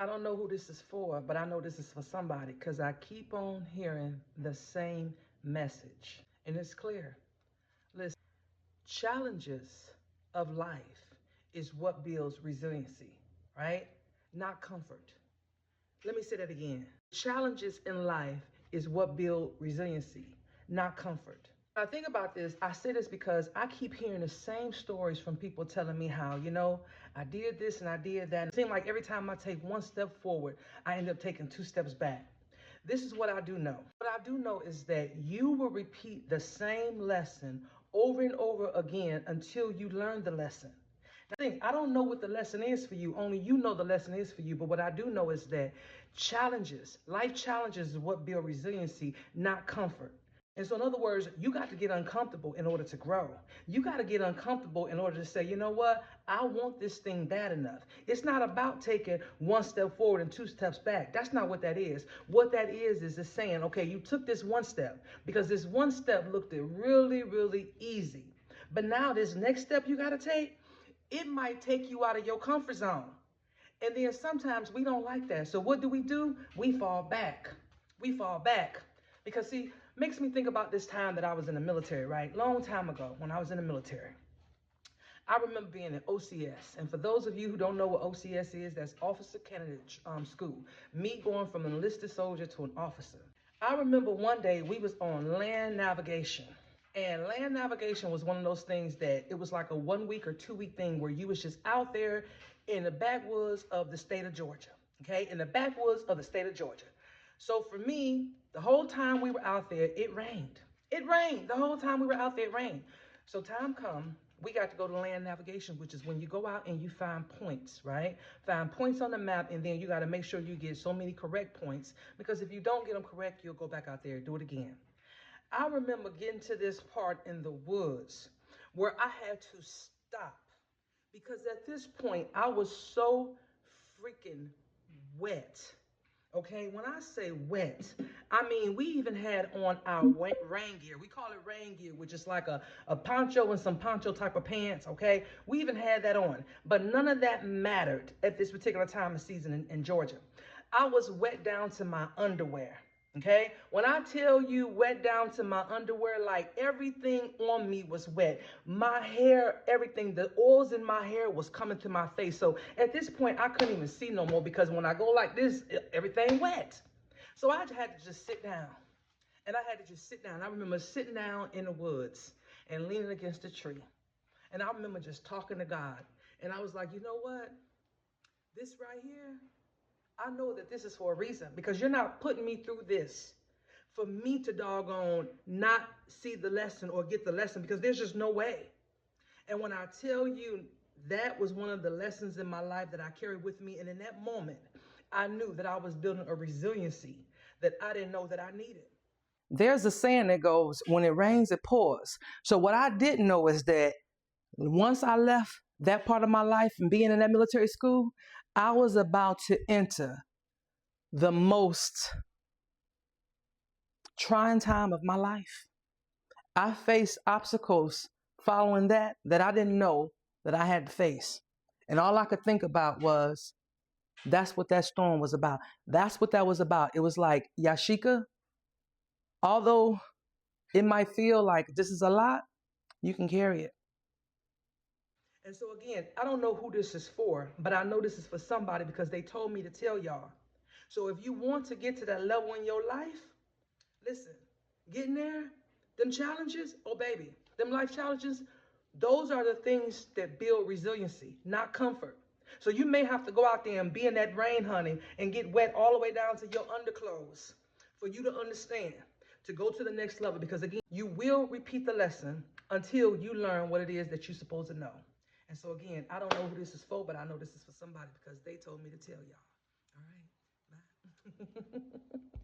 I don't know who this is for, but I know this is for somebody because I keep on hearing the same message. And it's clear. Listen, challenges of life is what builds resiliency, right? Not comfort. Let me say that again. Challenges in life is what build resiliency, not comfort. When I think about this, I say this because I keep hearing the same stories from people telling me how, I did this and I did that. And it seems like every time I take one step forward, I end up taking two steps back. This is what I do know. What I do know is that you will repeat the same lesson over and over again until you learn the lesson. I don't know what the lesson is for you. Only you know the lesson is for you. But what I do know is that life challenges is what build resiliency, not comfort. And so, in other words, you got to get uncomfortable in order to grow. You got to get uncomfortable in order to say, you know what? I want this thing bad enough. It's not about taking one step forward and two steps back. That's not what that is. What that is it's saying, okay, you took this one step because this one step looked really, really easy. But now this next step you got to take, it might take you out of your comfort zone. And then sometimes we don't like that. So what do? We fall back. We fall back. Because see, makes me think about this time that I was in the military, right? Long time ago when I was in the military. I remember being in OCS. And for those of you who don't know what OCS is, that's Officer Candidate School. Me going from an enlisted soldier to an officer. I remember one day we was on land navigation. And land navigation was one of those things that it was like a 1 week or 2 week thing where you was just out there in the backwoods of the state of Georgia. Okay, in the backwoods of the state of Georgia. So for me, the whole time we were out there, it rained. It rained. The whole time we were out there, it rained. So time come, we got to go to land navigation, which is when you go out and you find points, right? Find points on the map, and then you got to make sure you get so many correct points, because if you don't get them correct, you'll go back out there and do it again. I remember getting to this part in the woods where I had to stop because at this point I was so freaking wet. Okay, when I say wet, I mean we even had on our rain gear. We call it rain gear, which is like a poncho and some poncho type of pants. Okay, we even had that on, but none of that mattered at this particular time of season in Georgia. I was wet down to my underwear. Okay, when I tell you wet down to my underwear, like everything on me was wet. My hair, everything, the oils in my hair was coming to my face. So at this point, I couldn't even see no more because when I go like this, everything wet. So I had to just sit down. And I had to just sit down. I remember sitting down in the woods and leaning against a tree. And I remember just talking to God. And I was like, you know what? This right here, I know that this is for a reason, because you're not putting me through this for me to doggone not see the lesson or get the lesson, because there's just no way. And when I tell you, that was one of the lessons in my life that I carried with me. And in that moment, I knew that I was building a resiliency that I didn't know that I needed. There's a saying that goes, when it rains, it pours. So what I didn't know is that once I left that part of my life and being in that military school, I was about to enter the most trying time of my life. I faced obstacles following that I didn't know that I had to face. And all I could think about was, that's what that storm was about. That's what that was about. It was like, Yashika, although it might feel like this is a lot, you can carry it. And so again, I don't know who this is for, but I know this is for somebody because they told me to tell y'all. So if you want to get to that level in your life, listen, getting there, them challenges, oh baby, them life challenges, those are the things that build resiliency, not comfort. So you may have to go out there and be in that rain, honey, and get wet all the way down to your underclothes for you to understand, to go to the next level. Because again, you will repeat the lesson until you learn what it is that you're supposed to know. And so again, I don't know who this is for, but I know this is for somebody because they told me to tell y'all. All right, bye.